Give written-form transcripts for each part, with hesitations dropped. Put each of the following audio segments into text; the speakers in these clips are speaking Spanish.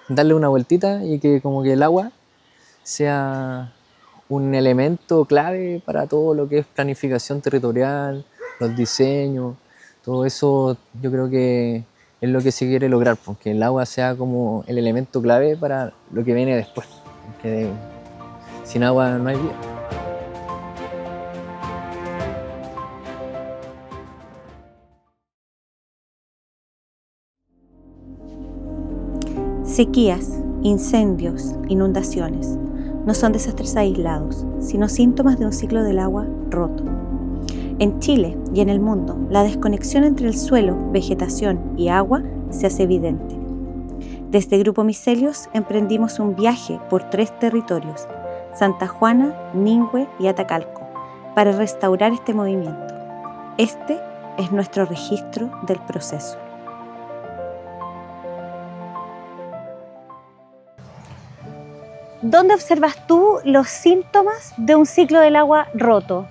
darle una vueltita y que como que el agua sea un elemento clave para todo lo que es planificación territorial, los diseños, todo eso yo creo que es lo que se quiere lograr, porque el agua sea como el elemento clave para lo que viene después, porque sin agua no hay vida. Sequías, incendios, inundaciones no son desastres aislados, sino síntomas de un ciclo del agua roto. En Chile y en el mundo, la desconexión entre el suelo, vegetación y agua se hace evidente. Desde Grupo Micelios emprendimos un viaje por 3 territorios, Santa Juana, Ningüe y Atacalco, para restaurar este movimiento. Este es nuestro registro del proceso. ¿Dónde observas tú los síntomas de un ciclo del agua roto?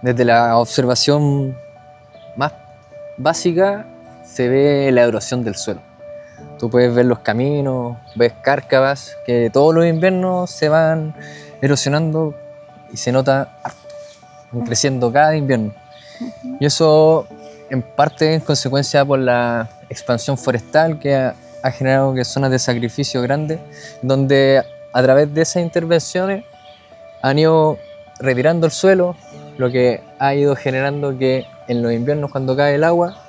Desde la observación más básica se ve la erosión del suelo. Tú puedes ver los caminos, ves cárcavas que todos los inviernos se van erosionando y se nota harto, creciendo cada invierno. Y eso en parte en consecuencia por la expansión forestal que ha generado que zonas de sacrificio grandes, donde a través de esas intervenciones han ido retirando el suelo, lo que ha ido generando que en los inviernos cuando cae el agua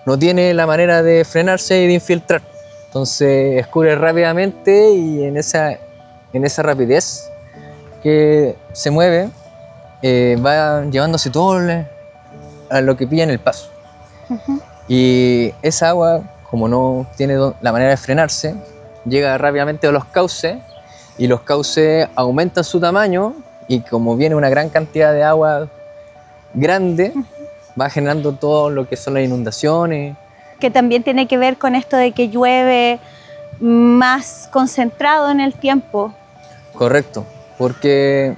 no tiene la manera de frenarse y de infiltrar. Entonces escurre rápidamente y en esa rapidez que se mueve va llevándose todo a lo que pilla en el paso. Y esa agua, como no tiene la manera de frenarse, llega rápidamente a los cauces y los cauces aumentan su tamaño y como viene una gran cantidad de agua grande, va generando todo lo que son las inundaciones. Que también tiene que ver con esto de que llueve más concentrado en el tiempo. Correcto, porque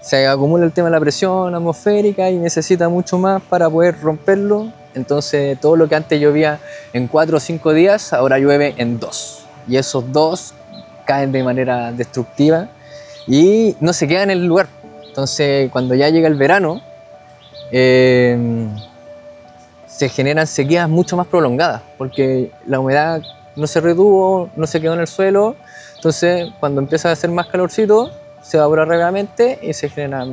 se acumula el tema de la presión atmosférica y necesita mucho más para poder romperlo. Entonces todo lo que antes llovía en 4 o 5 días, ahora llueve en 2. Y esos 2 caen de manera destructiva y no se quedan en el lugar. Entonces cuando ya llega el verano, se generan sequías mucho más prolongadas, porque la humedad no se retuvo, no se quedó en el suelo. Entonces cuando empieza a hacer más calorcito, se evapora rápidamente y se genera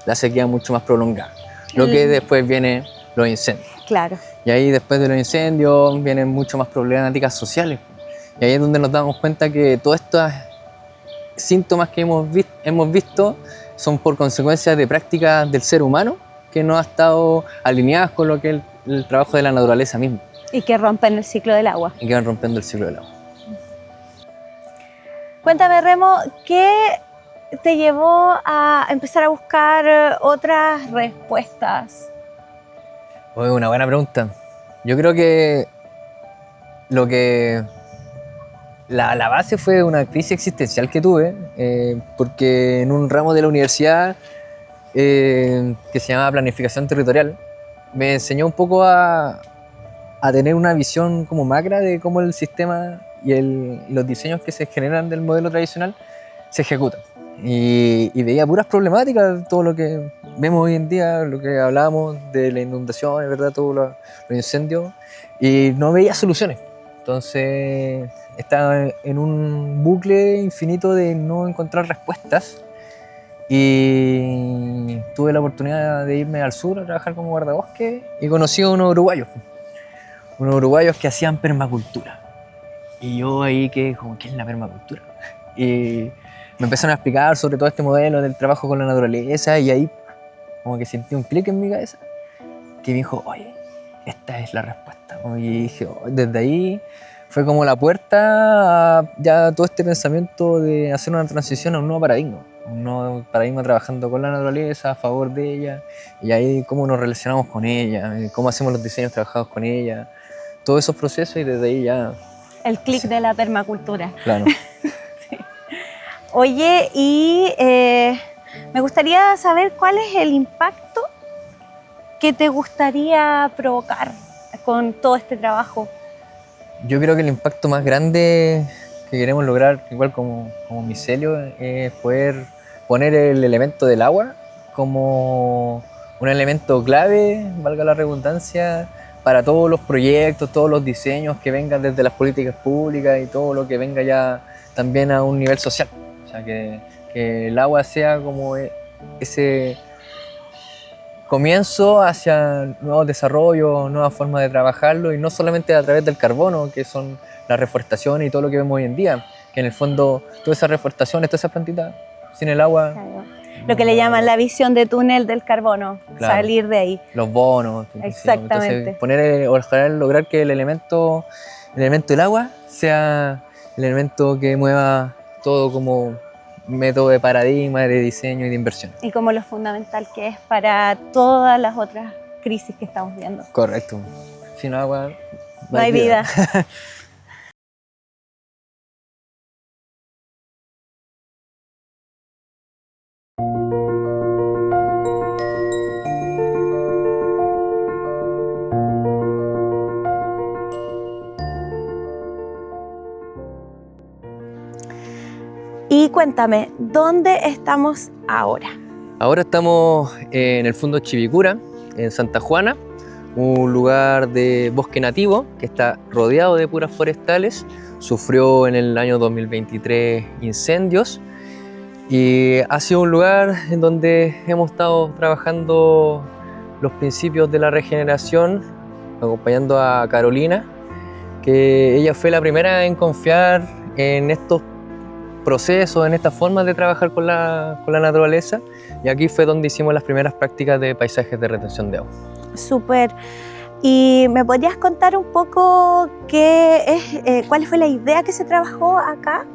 la sequía mucho más prolongada. Lo que después viene los incendios. Claro. Y ahí después de los incendios vienen mucho más problemáticas sociales. Y ahí es donde nos damos cuenta que todos estos síntomas que hemos visto son por consecuencia de prácticas del ser humano que no ha estado alineadas con lo que es el trabajo de la naturaleza misma. Y que rompen el ciclo del agua. Y que van rompiendo el ciclo del agua. Cuéntame, Remo, ¿qué te llevó a empezar a buscar otras respuestas? Una buena pregunta. Yo creo que la base fue una crisis existencial que tuve, porque en un ramo de la universidad que se llama Planificación Territorial, me enseñó un poco a tener una visión como macra de cómo el sistema y los diseños que se generan del modelo tradicional se ejecutan. Y veía puras problemáticas, todo lo que vemos hoy en día, lo que hablábamos de la inundación, ¿verdad? Todos los incendios, y no veía soluciones. Entonces estaba en un bucle infinito de no encontrar respuestas y tuve la oportunidad de irme al sur a trabajar como guardabosque y conocí a unos uruguayos que hacían permacultura. Y yo ahí quedé como, ¿qué es la permacultura? Y me empezaron a explicar sobre todo este modelo del trabajo con la naturaleza y ahí como que sentí un clic en mi cabeza que me dijo, oye, esta es la respuesta. Y dije, desde ahí fue como la puerta a ya todo este pensamiento de hacer una transición a un nuevo paradigma trabajando con la naturaleza, a favor de ella, y ahí cómo nos relacionamos con ella, cómo hacemos los diseños trabajados con ella, todos esos procesos y desde ahí ya... El clic de la permacultura. Claro. Sí. Oye, y me gustaría saber cuál es el impacto que te gustaría provocar con todo este trabajo. Yo creo que el impacto más grande que queremos lograr, igual como micelio, es poder poner el elemento del agua como un elemento clave, valga la redundancia, para todos los proyectos, todos los diseños que vengan desde las políticas públicas y todo lo que venga ya también a un nivel social. O sea, que el agua sea como ese comienzo hacia nuevos desarrollos, nuevas formas de trabajarlo, y no solamente a través del carbono, que son las reforestaciones y todo lo que vemos hoy en día, que en el fondo todas esas reforestaciones, todas esas plantitas, sin el agua... Claro. Lo que le llaman la visión de túnel del carbono, Claro. salir de ahí. Los bonos. Exactamente. Entonces, ojalá lograr que el elemento del agua sea el elemento que mueva todo como método de paradigma, de diseño y de inversión. Y como lo fundamental que es para todas las otras crisis que estamos viendo. Correcto. Sin agua No hay vida. Y cuéntame, ¿dónde estamos ahora? Ahora estamos en el Fondo Chivicura, en Santa Juana, un lugar de bosque nativo que está rodeado de puras forestales. Sufrió en el año 2023 incendios y ha sido un lugar en donde hemos estado trabajando los principios de la regeneración, acompañando a Carolina, que ella fue la primera en confiar en estos procesos, en estas formas de trabajar con la naturaleza, y aquí fue donde hicimos las primeras prácticas de paisajes de retención de agua. Súper. ¿Y me podrías contar un poco cuál fue la idea que se trabajó acá?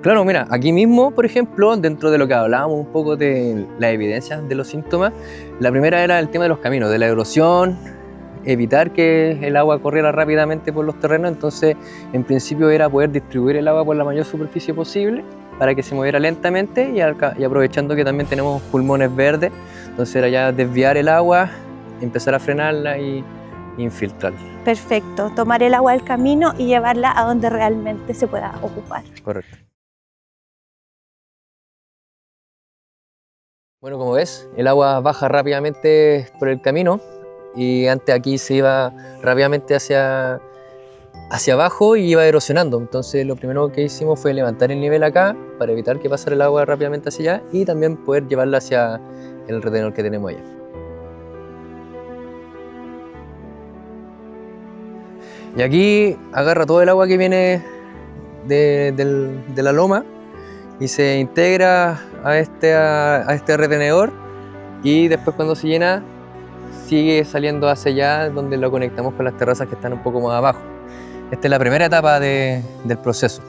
Claro, mira, aquí mismo, por ejemplo, dentro de lo que hablábamos un poco de las evidencias de los síntomas, la primera era el tema de los caminos, de la erosión, evitar que el agua corriera rápidamente por los terrenos. Entonces, en principio era poder distribuir el agua por la mayor superficie posible para que se moviera lentamente y aprovechando que también tenemos pulmones verdes, entonces era ya desviar el agua, empezar a frenarla y infiltrarla. Perfecto, tomar el agua del camino y llevarla a donde realmente se pueda ocupar. Correcto. Bueno, como ves, el agua baja rápidamente por el camino, y antes aquí se iba rápidamente hacia abajo y iba erosionando. Entonces lo primero que hicimos fue levantar el nivel acá para evitar que pasara el agua rápidamente hacia allá y también poder llevarla hacia el retenedor que tenemos allá. Y aquí agarra todo el agua que viene de la loma y se integra a este retenedor, y después cuando se llena sigue saliendo hacia allá, donde lo conectamos con las terrazas que están un poco más abajo. Esta es la primera etapa del proceso.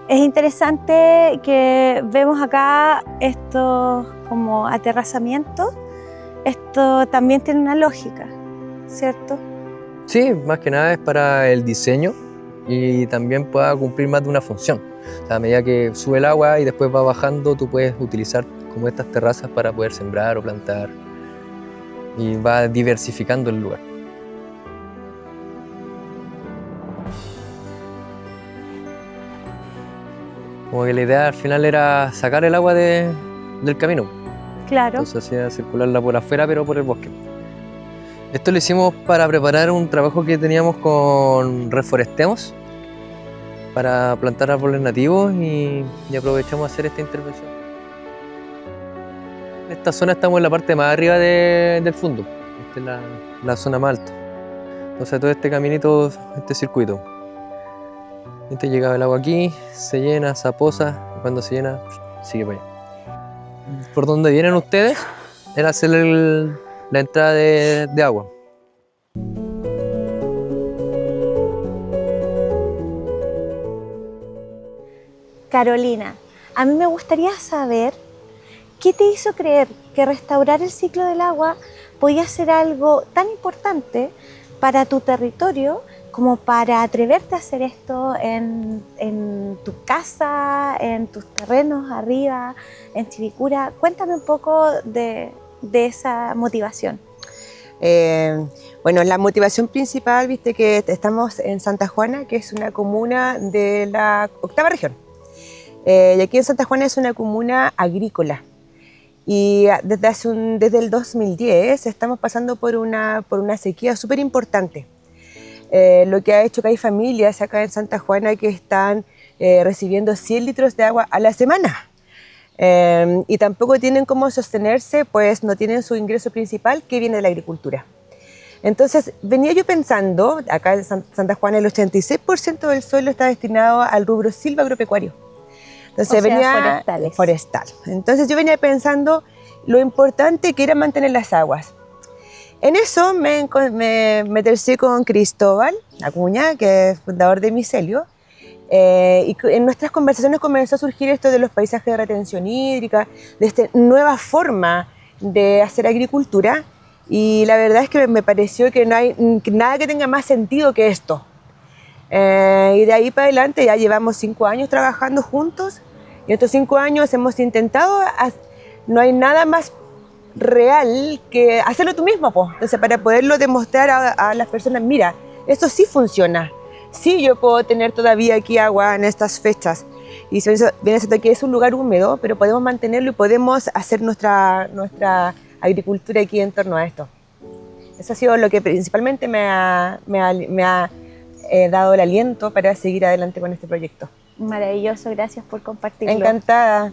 Es interesante que vemos acá estos como aterrazamientos. Esto también tiene una lógica, ¿cierto? Sí, más que nada es para el diseño y también pueda cumplir más de una función. O sea, a medida que sube el agua y después va bajando, tú puedes utilizar como estas terrazas para poder sembrar o plantar, y va diversificando el lugar. Como que la idea al final era sacar el agua del camino. Claro. Entonces hacía circularla por afuera, pero por el bosque. Esto lo hicimos para preparar un trabajo que teníamos con Reforestemos, para plantar árboles nativos, y aprovechamos a hacer esta intervención. En esta zona estamos en la parte más arriba del fondo. Esta es la zona más alta. Entonces todo este caminito, este circuito. Este llegaba el agua aquí, se llena, se aposa, y cuando se llena, sigue para allá. ¿Por dónde vienen ustedes? Era hacer la entrada de agua. Carolina, a mí me gustaría saber qué te hizo creer que restaurar el ciclo del agua podía ser algo tan importante para tu territorio como para atreverte a hacer esto en tu casa, en tus terrenos arriba, en Chivicura. Cuéntame un poco de esa motivación. Bueno, la motivación principal, viste que estamos en Santa Juana, que es una comuna de la 8ª región. Y aquí en Santa Juana es una comuna agrícola. Y desde el 2010 estamos pasando por una sequía súper importante. Lo que ha hecho que hay familias acá en Santa Juana que están recibiendo 100 litros de agua a la semana. Y tampoco tienen cómo sostenerse, pues no tienen su ingreso principal que viene de la agricultura. Entonces venía yo pensando, acá en Santa Juana el 86% del suelo está destinado al rubro silvagropecuario. Entonces forestal. Entonces yo venía pensando lo importante que era mantener las aguas. En eso me tercié con Cristóbal Acuña, que es fundador de Micelio. Y en nuestras conversaciones comenzó a surgir esto de los paisajes de retención hídrica, de esta nueva forma de hacer agricultura, y la verdad es que me pareció que no hay nada que tenga más sentido que esto. Y de ahí para adelante ya llevamos 5 años trabajando juntos, y estos 5 años hemos intentado, no hay nada más real que hacerlo tú mismo, pues. Entonces, para poderlo demostrar a las personas, mira, esto sí funciona. Sí, yo puedo tener todavía aquí agua en estas fechas. Y eso viene siendo que es un lugar húmedo, pero podemos mantenerlo y podemos hacer nuestra agricultura aquí en torno a esto. Eso ha sido lo que principalmente me ha dado el aliento para seguir adelante con este proyecto. Maravilloso, gracias por compartirlo. Encantada.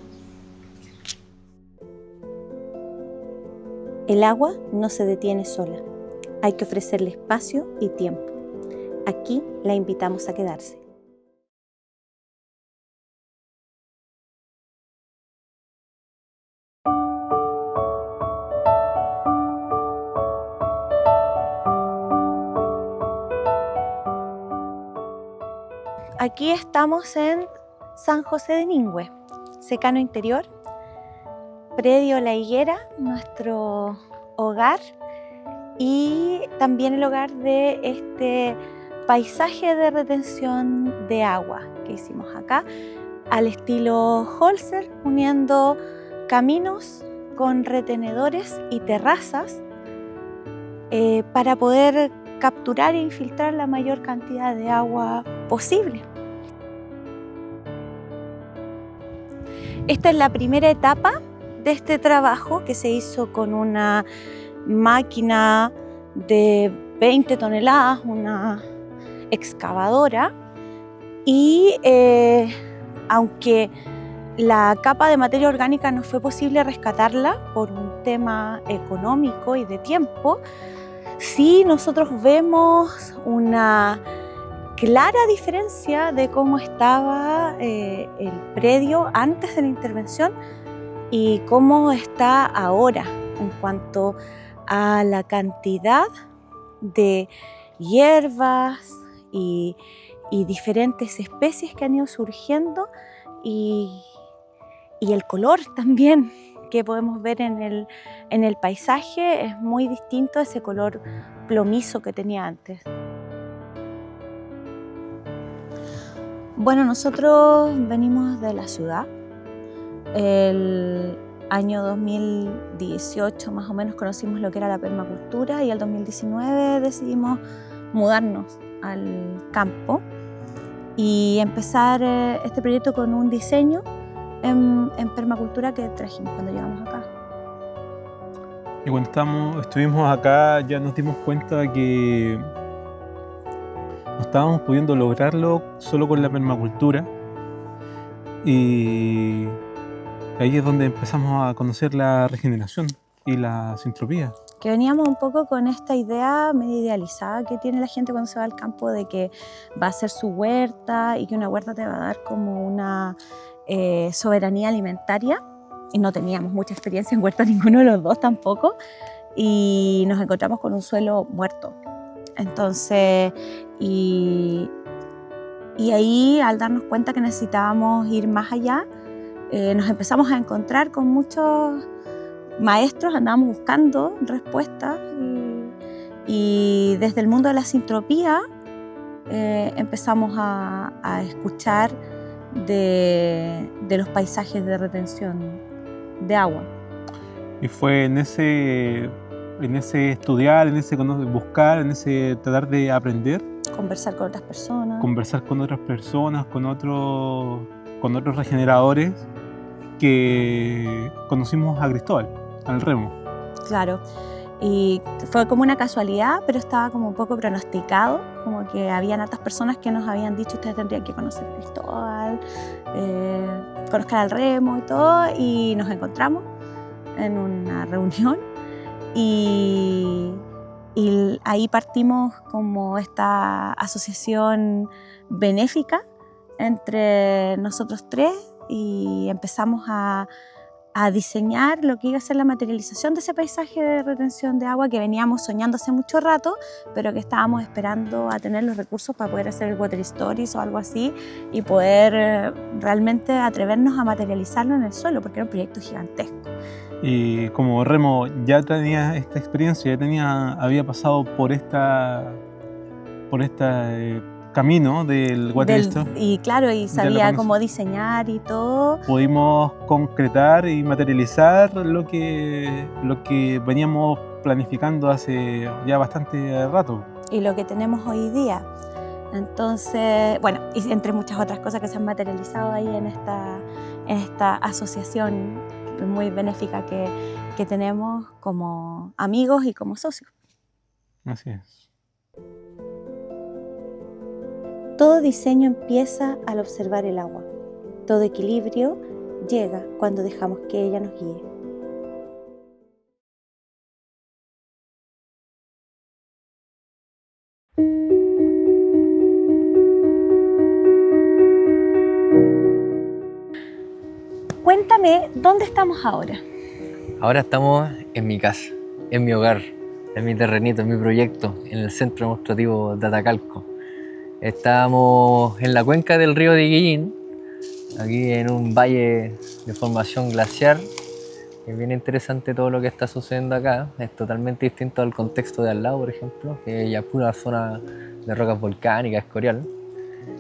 El agua no se detiene sola. Hay que ofrecerle espacio y tiempo. Aquí la invitamos a quedarse. Aquí estamos en San José de Ningüe, Secano Interior, predio La Higuera, nuestro hogar, y también el hogar de este paisaje de retención de agua que hicimos acá, al estilo Holzer, uniendo caminos con retenedores y terrazas para poder capturar e infiltrar la mayor cantidad de agua posible. Esta es la primera etapa de este trabajo, que se hizo con una máquina de 20 toneladas, una excavadora, y aunque la capa de materia orgánica no fue posible rescatarla por un tema económico y de tiempo, sí nosotros vemos una clara diferencia de cómo estaba el predio antes de la intervención y cómo está ahora en cuanto a la cantidad de hierbas y diferentes especies que han ido surgiendo, y el color también que podemos ver en el paisaje es muy distinto a ese color plomizo que tenía antes. Bueno, nosotros venimos de la ciudad. El año 2018 más o menos conocimos lo que era la permacultura, y el 2019 decidimos mudarnos al campo y empezar este proyecto con un diseño en permacultura que trajimos cuando llegamos acá. Y cuando estuvimos acá ya nos dimos cuenta que no estábamos pudiendo lograrlo solo con la permacultura, y ahí es donde empezamos a conocer la regeneración y la sintropía. Que veníamos un poco con esta idea medio idealizada que tiene la gente cuando se va al campo, de que va a hacer su huerta y que una huerta te va a dar como una soberanía alimentaria, y no teníamos mucha experiencia en huerta, ninguno de los dos tampoco, y nos encontramos con un suelo muerto. Entonces, y ahí, al darnos cuenta que necesitábamos ir más allá, nos empezamos a encontrar con muchos maestros, andábamos buscando respuestas, y desde el mundo de la sintropía empezamos a escuchar de los paisajes de retención de agua. Y fue en ese en ese estudiar, en ese buscar, en ese tratar de aprender, Conversar con otras personas. conversar con otras personas, con otros regeneradores, que conocimos a Cristóbal, al remo. Claro. Y fue como una casualidad, pero estaba como un poco pronosticado, como que habían otras personas que nos habían dicho ustedes tendrían que conocer a Cristóbal, conozcan al remo y todo, y nos encontramos en una reunión y ahí partimos como esta asociación benéfica entre nosotros tres y empezamos a diseñar lo que iba a ser la materialización de ese paisaje de retención de agua que veníamos soñando hace mucho rato, pero que estábamos esperando a tener los recursos para poder hacer el Water Stories o algo así y poder realmente atrevernos a materializarlo en el suelo, porque era un proyecto gigantesco. Y como remo ya tenía esta experiencia, había pasado por este camino del Water Story. Y claro, y sabía conocí. cómo diseñar y todo. Pudimos concretar y materializar lo que veníamos planificando hace ya bastante rato. Y lo que tenemos hoy día. Entonces, bueno, y entre muchas otras cosas que se han materializado ahí en esta asociación muy benéfica que tenemos como amigos y como socios. Así es. Todo diseño empieza al observar el agua. Todo equilibrio llega cuando dejamos que ella nos guíe. Cuéntame, ¿dónde estamos ahora? Ahora estamos en mi casa, en mi hogar, en mi terrenito, en mi proyecto, en el centro demostrativo de Atacalco. Estamos en la cuenca del río de Higuillín, aquí en un valle de formación glaciar. Es bien interesante todo lo que está sucediendo acá. Es totalmente distinto al contexto de al lado, por ejemplo, que ya es pura zona de rocas volcánicas, escorial.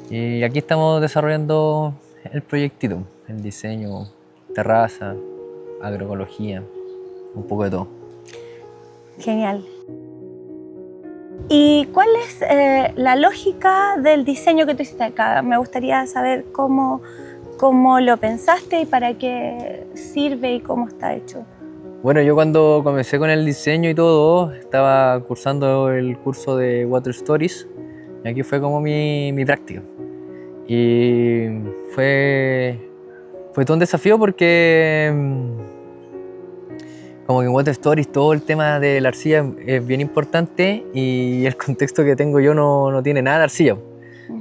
Y aquí estamos desarrollando el proyectito, el diseño, terraza, agroecología, un poco de todo. Genial. ¿Y cuál es la lógica del diseño que tú hiciste acá? Me gustaría saber cómo lo pensaste y para qué sirve y cómo está hecho. Bueno, yo cuando comencé con el diseño y todo, estaba cursando el curso de Water Stories y aquí fue como mi práctica. Y fue todo un desafío porque como que en Water Stories todo el tema de la arcilla es bien importante y el contexto que tengo yo no tiene nada de arcilla.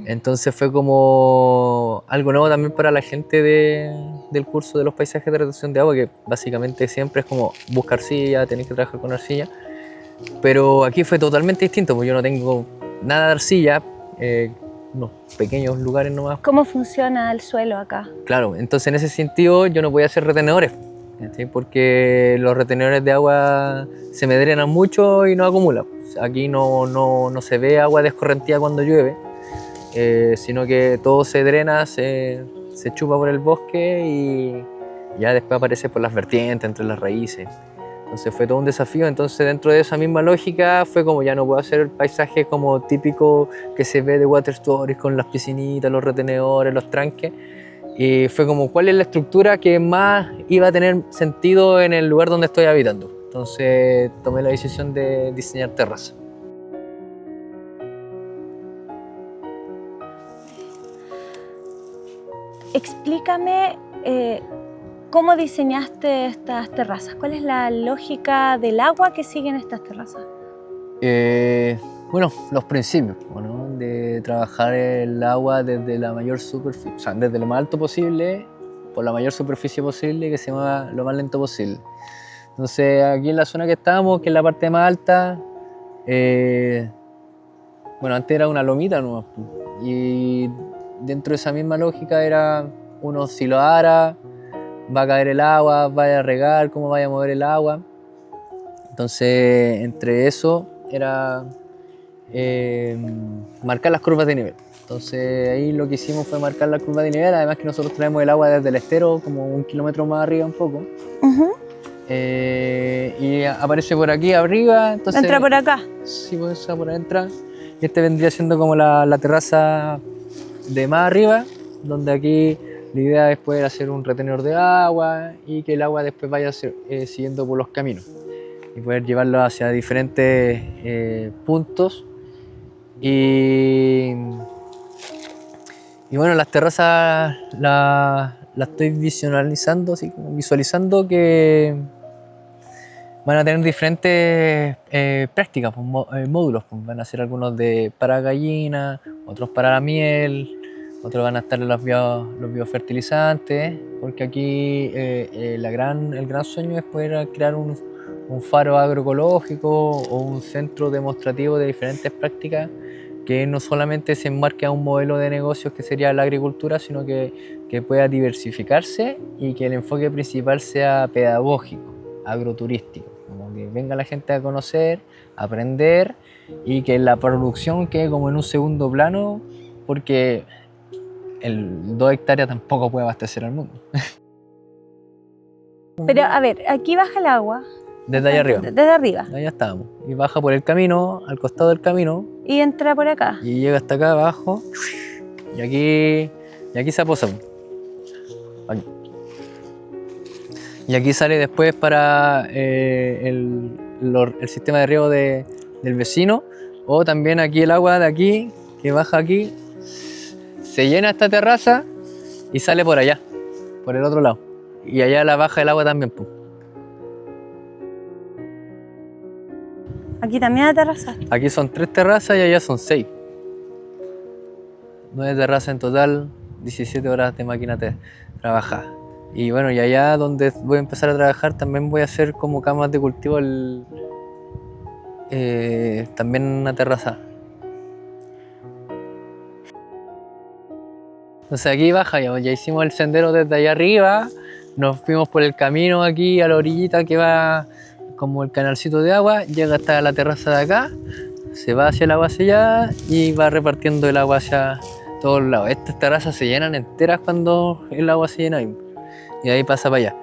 Entonces fue como algo nuevo también para la gente del curso de los paisajes de retención de agua, que básicamente siempre es como buscar arcilla, tenés que trabajar con arcilla. Pero aquí fue totalmente distinto, porque yo no tengo nada de arcilla, unos pequeños lugares nomás. ¿Cómo funciona el suelo acá? Claro, entonces en ese sentido yo no podía hacer retenedores, ¿sí? Porque los retenedores de agua se me drenan mucho y no acumulan. Aquí no se ve agua descorrentida cuando llueve, sino que todo se drena, se chupa por el bosque y ya después aparece por las vertientes, entre las raíces. Entonces fue todo un desafío. Entonces dentro de esa misma lógica fue como ya no puedo hacer el paisaje como típico que se ve de Water Stories con las piscinitas, los retenedores, los tranques. Y fue como cuál es la estructura que más iba a tener sentido en el lugar donde estoy habitando. Entonces tomé la decisión de diseñar terraza. Explícame cómo diseñaste estas terrazas. ¿Cuál es la lógica del agua que siguen estas terrazas? Bueno, los principios, ¿no? De trabajar el agua desde la mayor superficie, o sea, desde lo más alto posible, por la mayor superficie posible, que se mueva lo más lento posible. Entonces, aquí en la zona que estamos, que es la parte más alta, bueno, antes era una lomita nomás, y dentro de esa misma lógica era uno si lo ara, va a caer el agua, vaya a regar, cómo vaya a mover el agua. Entonces, entre eso era marcar las curvas de nivel. Entonces ahí lo que hicimos fue marcar la curva de nivel, además que nosotros traemos el agua desde el estero como 1 kilómetro más arriba un poco. y aparece por aquí arriba. Entonces, Entra por acá. sí, pues esa por ahí entra. Y este vendría siendo como la terraza de más arriba, donde aquí la idea es poder hacer un retenedor de agua y que el agua después vaya siguiendo por los caminos y poder llevarlo hacia diferentes puntos. Y bueno, las terrazas las estoy visualizando, así como visualizando que van a tener diferentes prácticas, pues, módulos. Pues. Van a ser algunos para gallinas, otros para la miel, otros van a estar los biofertilizantes, porque aquí el gran sueño es poder crear un faro agroecológico o un centro demostrativo de diferentes prácticas que no solamente se enmarque a un modelo de negocios que sería la agricultura, sino que pueda diversificarse y que el enfoque principal sea pedagógico, agroturístico. Como que venga la gente a conocer, a aprender y que la producción quede como en un segundo plano, porque el 2 hectáreas tampoco puede abastecer al mundo. Pero a ver, aquí baja el agua. Desde allá arriba. Desde arriba. Allá estábamos. Y baja por el camino, al costado del camino, Y entra por acá. y llega hasta acá abajo. Y aquí se aposa. Aquí. Y aquí sale después para el sistema de riego del vecino. O también aquí el agua de aquí, que baja aquí, se llena esta terraza y sale por allá, por el otro lado. Y allá la baja el agua también. Pues. Aquí también hay terraza. Aquí son 3 terrazas y allá son 6. 9 terrazas en total, 17 horas de máquina trabajar. Y bueno, y allá donde voy a empezar a trabajar también voy a hacer como camas de cultivo también una terraza. Entonces aquí baja, ya hicimos el sendero desde allá arriba, nos fuimos por el camino aquí a la orillita que va como el canalcito de agua, llega hasta la terraza de acá, se va hacia el agua sellada y va repartiendo el agua hacia todos lados. Estas terrazas se llenan enteras cuando el agua se llena y ahí pasa para allá.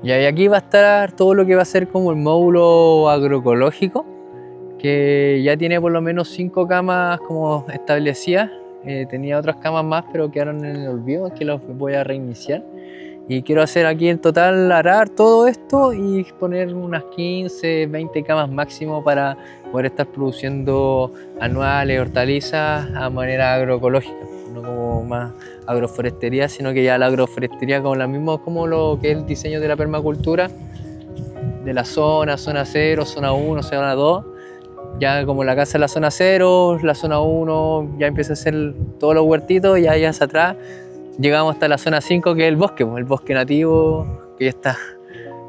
Y ahí aquí va a estar todo lo que va a ser como el módulo agroecológico, que ya tiene por lo menos 5 camas como establecidas. Tenía otras camas más, pero quedaron en el olvido, que los voy a reiniciar. Y quiero hacer aquí en total, arar todo esto y poner unas 15, 20 camas máximo para poder estar produciendo anuales, hortalizas a manera agroecológica, no como más agroforestería, sino que ya la agroforestería como como lo que es el diseño de la permacultura, de la zona 0, zona 1, zona 2, ya como la casa es la zona 0, la zona 1 ya empieza a ser todos los huertitos y allá hacia atrás llegamos hasta la zona 5, que es el bosque nativo, que ya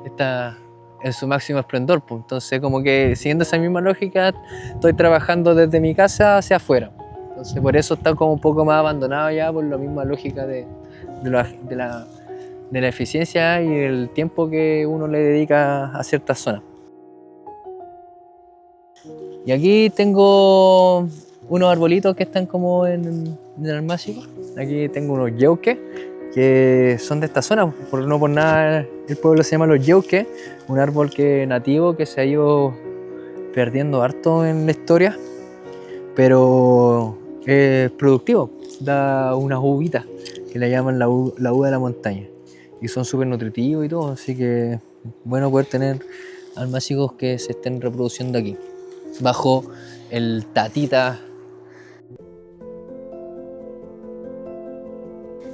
está en su máximo esplendor. Entonces, como que siguiendo esa misma lógica, estoy trabajando desde mi casa hacia afuera. Entonces, por eso está como un poco más abandonado ya, por la misma lógica de la eficiencia y el tiempo que uno le dedica a ciertas zonas. Y aquí tengo unos arbolitos que están como en el másico. Aquí tengo unos yeuques que son de esta zona, no por nada el pueblo se llama Los Yeuques, un árbol nativo que se ha ido perdiendo harto en la historia, pero es productivo, da unas uvitas que le llaman la uva de la montaña y son súper nutritivos y todo, así que bueno poder tener almácigos que se estén reproduciendo aquí, bajo el tatita.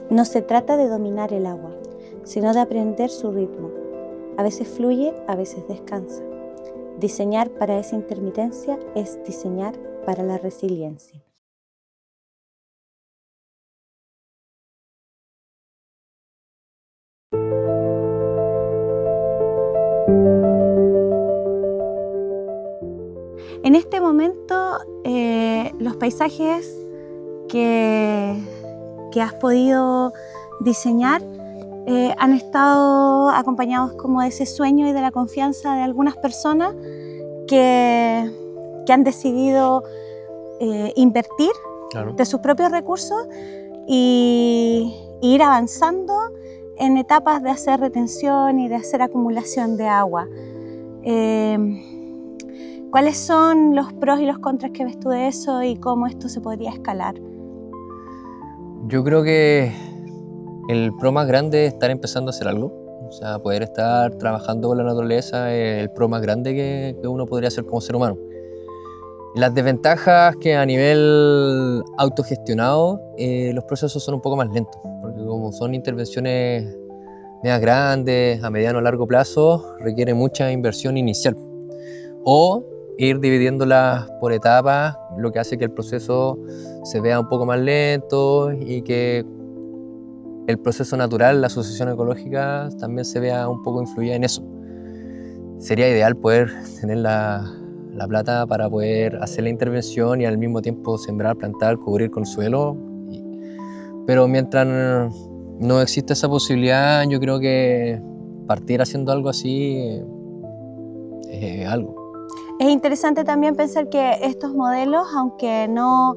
No se trata de dominar el agua, sino de aprender su ritmo. A veces fluye, a veces descansa. Diseñar para esa intermitencia es diseñar para la resiliencia. En este momento, los paisajes que has podido diseñar han estado acompañados como de ese sueño y de la confianza de algunas personas que han decidido invertir Claro. de sus propios recursos y ir avanzando en etapas de hacer retención y de hacer acumulación de agua. ¿Cuáles son los pros y los contras que ves tú de eso y cómo esto se podría escalar? Yo creo que el pro más grande es estar empezando a hacer algo. O sea, poder estar trabajando con la naturaleza es el pro más grande que uno podría hacer como ser humano. Las desventajas que a nivel autogestionado los procesos son un poco más lentos, porque como son intervenciones medias grandes, a mediano o largo plazo, requiere mucha inversión inicial. O ir dividiéndolas por etapas, lo que hace que el proceso se vea un poco más lento y que el proceso natural, la asociación ecológica, también se vea un poco influida en eso. Sería ideal poder tener la plata para poder hacer la intervención y al mismo tiempo sembrar, plantar, cubrir con suelo. Pero mientras no existe esa posibilidad, yo creo que partir haciendo algo así es algo. Es interesante también pensar que estos modelos, aunque no,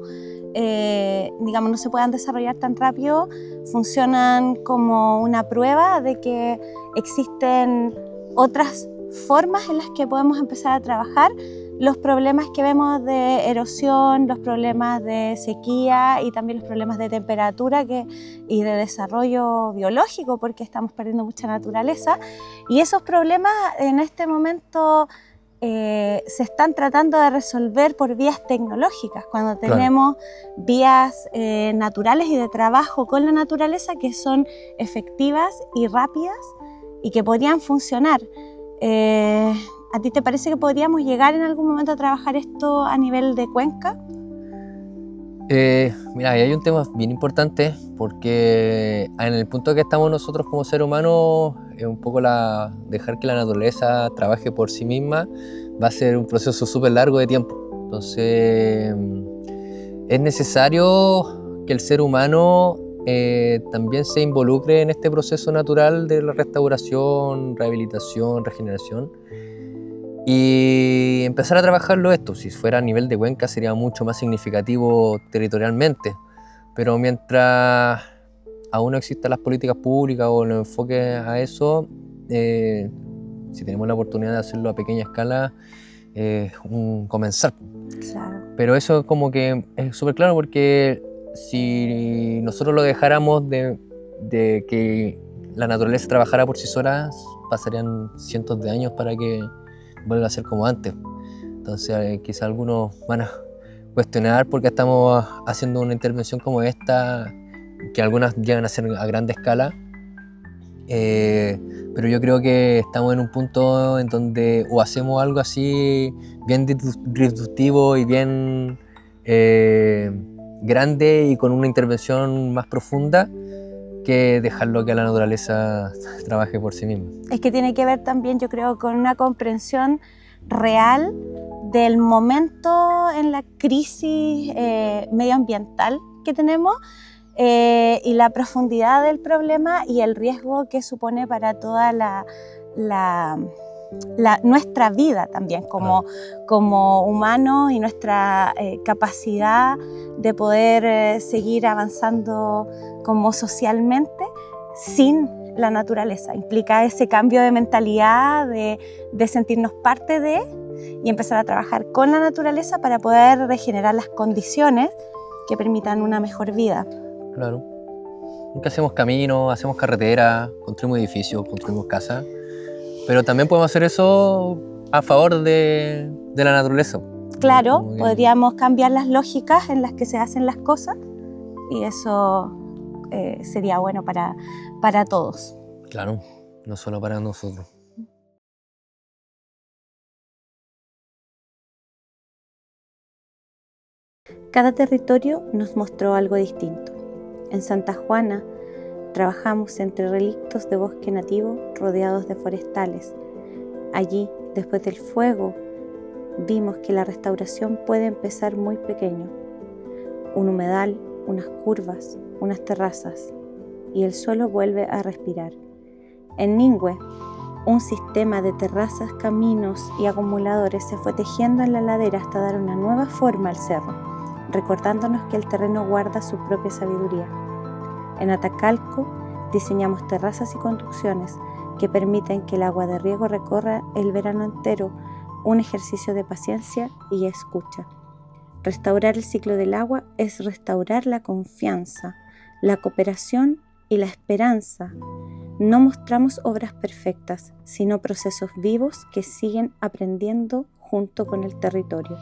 digamos, no se puedan desarrollar tan rápido, funcionan como una prueba de que existen otras formas en las que podemos empezar a trabajar los problemas que vemos de erosión, los problemas de sequía y también los problemas de temperatura y de desarrollo biológico, porque estamos perdiendo mucha naturaleza. Y esos problemas en este momento se están tratando de resolver por vías tecnológicas, cuando tenemos vías naturales y de trabajo con la naturaleza que son efectivas y rápidas y que podrían funcionar. ¿A ti te parece que podríamos llegar en algún momento a trabajar esto a nivel de cuenca? Mira, ahí hay un tema bien importante, porque en el punto que estamos nosotros como seres humanos, es un poco dejar que la naturaleza trabaje por sí misma, va a ser un proceso súper largo de tiempo. Entonces, es necesario que el ser humano también se involucre en este proceso natural de la restauración, rehabilitación, regeneración, y empezar a trabajarlo esto. Si fuera a nivel de cuenca sería mucho más significativo territorialmente, pero mientras aún no existan las políticas públicas o los enfoques a eso, si tenemos la oportunidad de hacerlo a pequeña escala, es un comenzar. Claro. Pero eso como que es súper claro, porque si nosotros lo dejáramos de que la naturaleza trabajara por sí sola, pasarían cientos de años para que vuelva a ser como antes. Entonces quizá algunos van a cuestionar por qué estamos haciendo una intervención como esta, que algunas llegan a ser a grande escala, pero yo creo que estamos en un punto en donde o hacemos algo así bien disruptivo y bien grande y con una intervención más profunda, que dejarlo que la naturaleza trabaje por sí misma. Es que tiene que ver también, yo creo, con una comprensión real del momento en la crisis medioambiental que tenemos y la profundidad del problema y el riesgo que supone para toda nuestra vida también como humanos y nuestra capacidad de poder seguir avanzando como socialmente sin la naturaleza. Implica ese cambio de mentalidad, de sentirnos parte de y empezar a trabajar con la naturaleza para poder regenerar las condiciones que permitan una mejor vida. Claro. Nunca hacemos caminos, hacemos carreteras, construimos edificios, construimos casas, pero también podemos hacer eso a favor de la naturaleza. Claro, podríamos cambiar las lógicas en las que se hacen las cosas y eso sería bueno para todos. Claro, no solo para nosotros. Cada territorio nos mostró algo distinto. En Santa Juana trabajamos entre relictos de bosque nativo rodeados de forestales. Allí, después del fuego, vimos que la restauración puede empezar muy pequeño. Un humedal, unas curvas, unas terrazas, y el suelo vuelve a respirar. En Ningüe, un sistema de terrazas, caminos y acumuladores se fue tejiendo en la ladera hasta dar una nueva forma al cerro, recordándonos que el terreno guarda su propia sabiduría. En Atacalco, Diseñamos terrazas y conducciones que permiten que el agua de riego recorra el verano entero, un ejercicio de paciencia y escucha. Restaurar el ciclo del agua es restaurar la confianza, la cooperación y la esperanza. No mostramos obras perfectas, sino procesos vivos que siguen aprendiendo junto con el territorio.